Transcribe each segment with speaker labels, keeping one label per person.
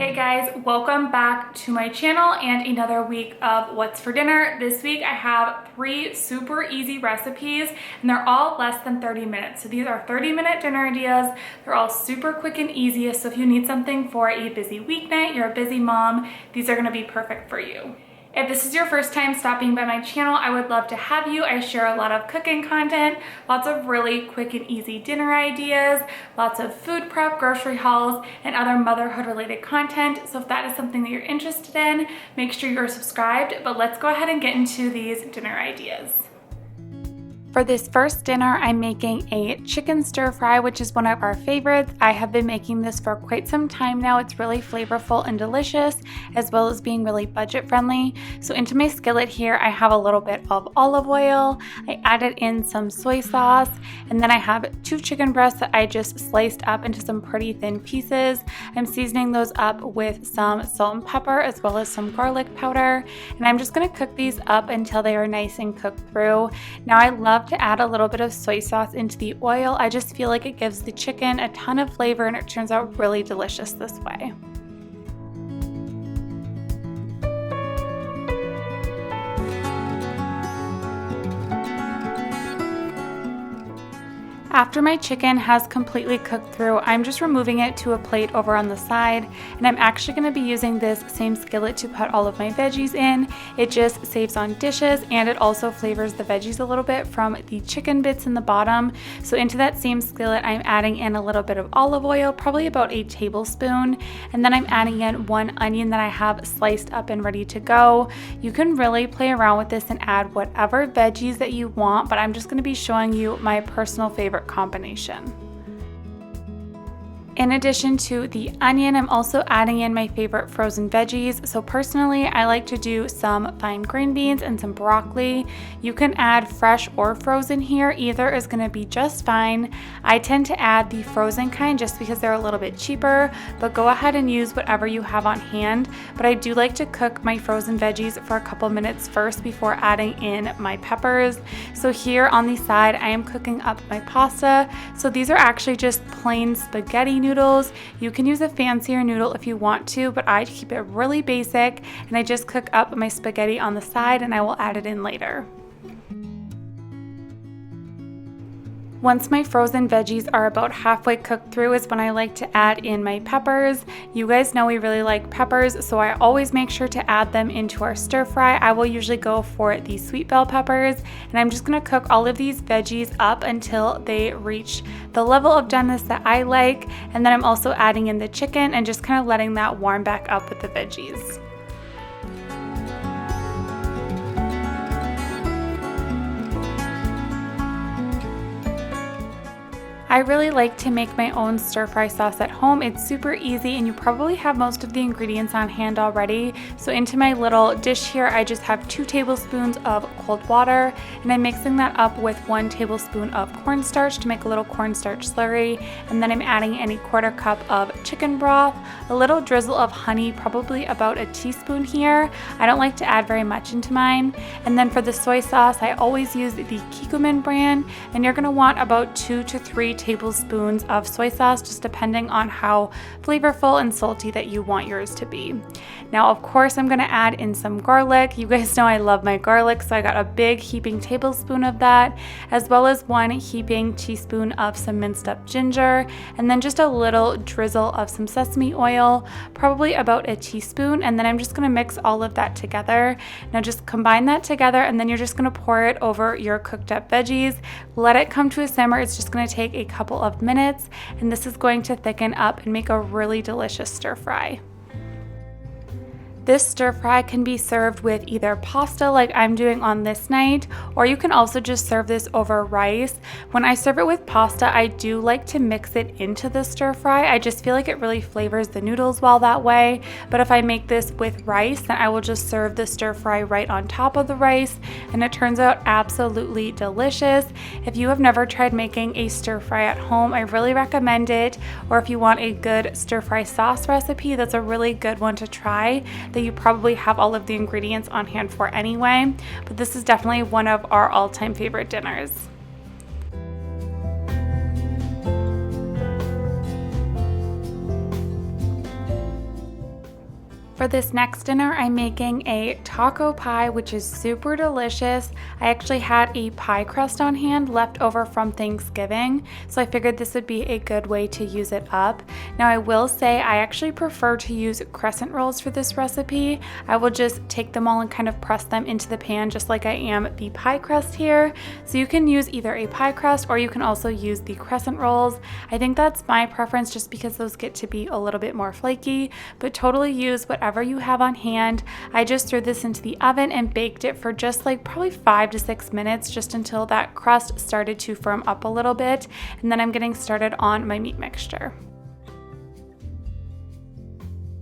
Speaker 1: Hey guys, welcome back to my channel and another week of What's for Dinner. This week I have 3 super easy recipes and they're all less than 30 minutes. So these are 30-minute dinner ideas. They're all super quick and easy. So if you need something for a busy weeknight, you're a busy mom, these are gonna be perfect for you. If this is your first time stopping by my channel, I would love to have you. I share a lot of cooking content, lots of really quick and easy dinner ideas, lots of food prep, grocery hauls, and other motherhood related content. So if that is something that you're interested in, make sure you're subscribed. But let's go ahead and get into these dinner ideas. For this first dinner, I'm making a chicken stir fry, which is one of our favorites. I have been making this for quite some time now. It's really flavorful and delicious, as well as being really budget friendly. So into my skillet here, I have a little bit of olive oil. I added in some soy sauce, and then I have 2 chicken breasts that I just sliced up into some pretty thin pieces. I'm seasoning those up with some salt and pepper, as well as some garlic powder. And I'm just gonna cook these up until they are nice and cooked through. Now I love to add a little bit of soy sauce into the oil. I just feel like it gives the chicken a ton of flavor and it turns out really delicious this way. After my chicken has completely cooked through, I'm just removing it to a plate over on the side, and I'm actually going to be using this same skillet to put all of my veggies in. It just saves on dishes and it also flavors the veggies a little bit from the chicken bits in the bottom. So into that same skillet, I'm adding in a little bit of olive oil, probably about a tablespoon, and then I'm adding in 1 onion that I have sliced up and ready to go. You can really play around with this and add whatever veggies that you want, but I'm just going to be showing you my personal favorite combination. In addition to the onion, I'm also adding in my favorite frozen veggies. So personally, I like to do some fine green beans and some broccoli. You can add fresh or frozen here. Either is going to be just fine. I tend to add the frozen kind just because they're a little bit cheaper, but go ahead and use whatever you have on hand. But I do like to cook my frozen veggies for a couple minutes first before adding in my peppers. So here on the side, I am cooking up my pasta. So these are actually just plain spaghetti noodles. You can use a fancier noodle if you want to, but I keep it really basic and I just cook up my spaghetti on the side and I will add it in later. Once my frozen veggies are about halfway cooked through is when I like to add in my peppers. You guys know we really like peppers, so I always make sure to add them into our stir fry. I will usually go for the sweet bell peppers, and I'm just gonna cook all of these veggies up until they reach the level of doneness that I like, and then I'm also adding in the chicken and just kind of letting that warm back up with the veggies. I really like to make my own stir fry sauce at home. It's super easy and you probably have most of the ingredients on hand already. So into my little dish here, I just have 2 tablespoons of cold water and I'm mixing that up with 1 tablespoon of cornstarch to make a little cornstarch slurry. And then I'm adding in a 1/4 cup of chicken broth, a little drizzle of honey, probably about a teaspoon here. I don't like to add very much into mine. And then for the soy sauce, I always use the Kikkoman brand, and you're gonna want about 2 to 3 tablespoons of soy sauce, just depending on how flavorful and salty that you want yours to be. Now, of course, I'm gonna add in some garlic. You guys know I love my garlic, so I got a big heaping tablespoon of that, as well as 1 heaping teaspoon of some minced up ginger, and then just a little drizzle of some sesame oil, probably about a teaspoon, and then I'm just gonna mix all of that together. Now just combine that together, and then you're just gonna pour it over your cooked up veggies. Let it come to a simmer. It's just gonna take a couple of minutes, and this is going to thicken up and make a really delicious stir fry. This stir fry can be served with either pasta like I'm doing on this night, or you can also just serve this over rice. When I serve it with pasta, I do like to mix it into the stir fry. I just feel like it really flavors the noodles well that way. But if I make this with rice, then I will just serve the stir fry right on top of the rice, and it turns out absolutely delicious. If you have never tried making a stir fry at home, I really recommend it. Or if you want a good stir fry sauce recipe, that's a really good one to try that you probably have all of the ingredients on hand for anyway, but this is definitely one of our all-time favorite dinners. For this next dinner, I'm making a taco pie, which is super delicious. I actually had a pie crust on hand left over from Thanksgiving, so I figured this would be a good way to use it up. Now, I will say I actually prefer to use crescent rolls for this recipe. I will just take them all and kind of press them into the pan just like I am the pie crust here. So you can use either a pie crust or you can also use the crescent rolls. I think that's my preference just because those get to be a little bit more flaky, but totally use whatever you have on hand. I just threw this into the oven and baked it for just like probably 5 to 6 minutes, just until that crust started to firm up a little bit. And then I'm getting started on my meat mixture.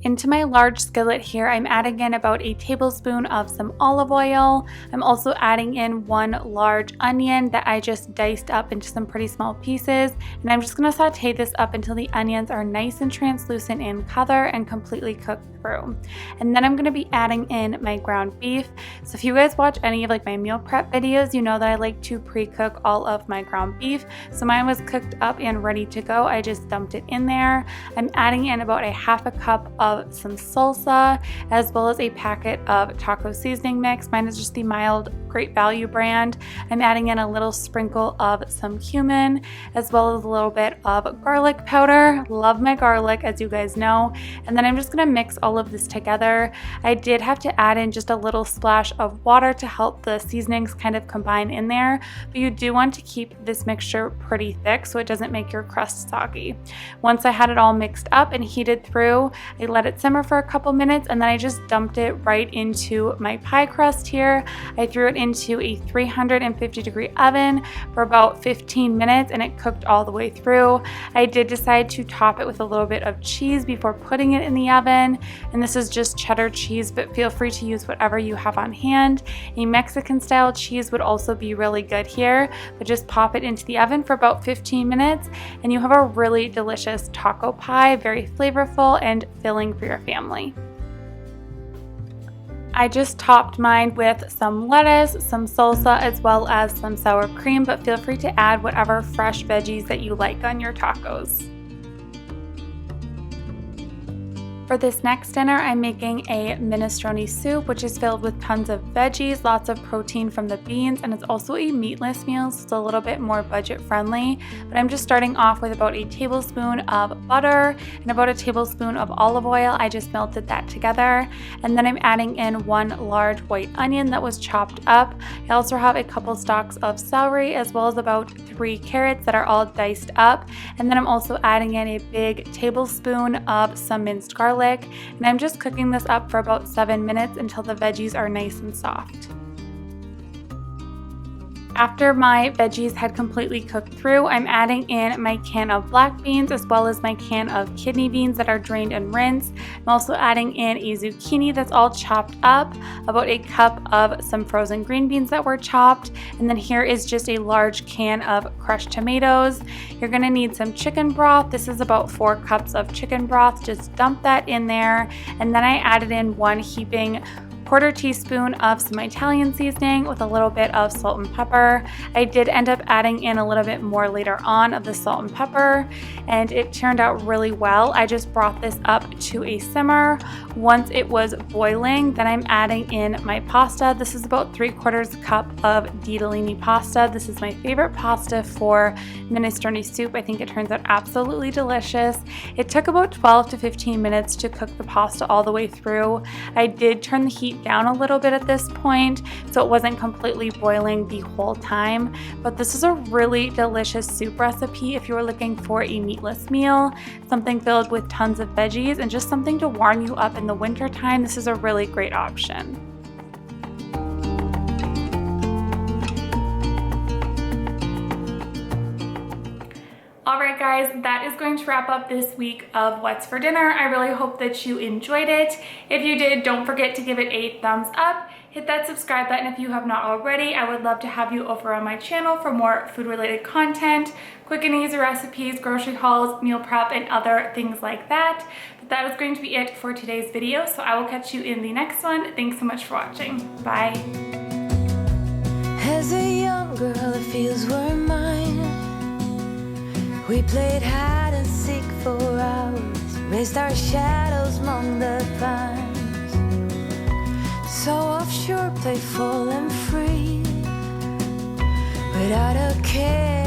Speaker 1: Into my large skillet here, I'm adding in about a tablespoon of some olive oil. I'm also adding in 1 large onion that I just diced up into some pretty small pieces. And I'm just gonna saute this up until the onions are nice and translucent in color and completely cooked through. And then I'm gonna be adding in my ground beef. So if you guys watch any of like my meal prep videos, you know that I like to pre-cook all of my ground beef. So mine was cooked up and ready to go. I just dumped it in there. I'm adding in about a half a cup of some salsa, as well as a packet of taco seasoning mix. Mine is just the mild Great Value brand. I'm adding in a little sprinkle of some cumin, as well as a little bit of garlic powder. Love my garlic, as you guys know. And then I'm just gonna mix all of this together. I did have to add in just a little splash of water to help the seasonings kind of combine in there, but you do want to keep this mixture pretty thick so it doesn't make your crust soggy. Once I had it all mixed up and heated through, I let it simmer for a couple minutes, and then I just dumped it right into my pie crust here. I threw it into a 350-degree oven for about 15 minutes, and it cooked all the way through. I did decide to top it with a little bit of cheese before putting it in the oven, and this is just cheddar cheese, but feel free to use whatever you have on hand. A Mexican style cheese would also be really good here, but just pop it into the oven for about 15 minutes, and you have a really delicious taco pie, very flavorful and filling for your family. I just topped mine with some lettuce, some salsa, as well as some sour cream, but feel free to add whatever fresh veggies that you like on your tacos. For this next dinner, I'm making a minestrone soup, which is filled with tons of veggies, lots of protein from the beans, and it's also a meatless meal, so it's a little bit more budget friendly. But I'm just starting off with about a tablespoon of butter and about a tablespoon of olive oil. I just melted that together. And then I'm adding in 1 large white onion that was chopped up. I also have a couple stalks of celery, as well as about 3 carrots that are all diced up. And then I'm also adding in a big tablespoon of some minced garlic. And I'm just cooking this up for about 7 minutes until the veggies are nice and soft. After my veggies had completely cooked through, I'm adding in my can of black beans as well as my can of kidney beans that are drained and rinsed. I'm also adding in a zucchini that's all chopped up, about a cup of some frozen green beans that were chopped, and then here is just a large can of crushed tomatoes. You're gonna need some chicken broth. This is about 4 cups of chicken broth. Just dump that in there, and then I added in 1 heaping 1/4 teaspoon of some Italian seasoning with a little bit of salt and pepper. I did end up adding in a little bit more later on of the salt and pepper, and it turned out really well. I just brought this up to a simmer. Once it was boiling, then I'm adding in my pasta. This is about 3/4 cup of ditalini pasta. This is my favorite pasta for minestrone soup. I think it turns out absolutely delicious. It took about 12 to 15 minutes to cook the pasta all the way through. I did turn the heat down a little bit at this point, so it wasn't completely boiling the whole time, but this is a really delicious soup recipe if you're looking for a meatless meal, something filled with tons of veggies, and just something to warm you up in the winter time. This is a really great option. Alright guys, that is going to wrap up this week of What's for Dinner. I really hope that you enjoyed it. If you did, don't forget to give it a thumbs up. Hit that subscribe button if you have not already. I would love to have you over on my channel for more food related content, quick and easy recipes, grocery hauls, meal prep, and other things like that. But that is going to be it for today's video, so I will catch you in the next one. Thanks so much for watching. Bye.
Speaker 2: As a young girl, it feels we're mine. We played hide and seek for hours, raised our shadows among the pines. So offshore, playful and free, without a care.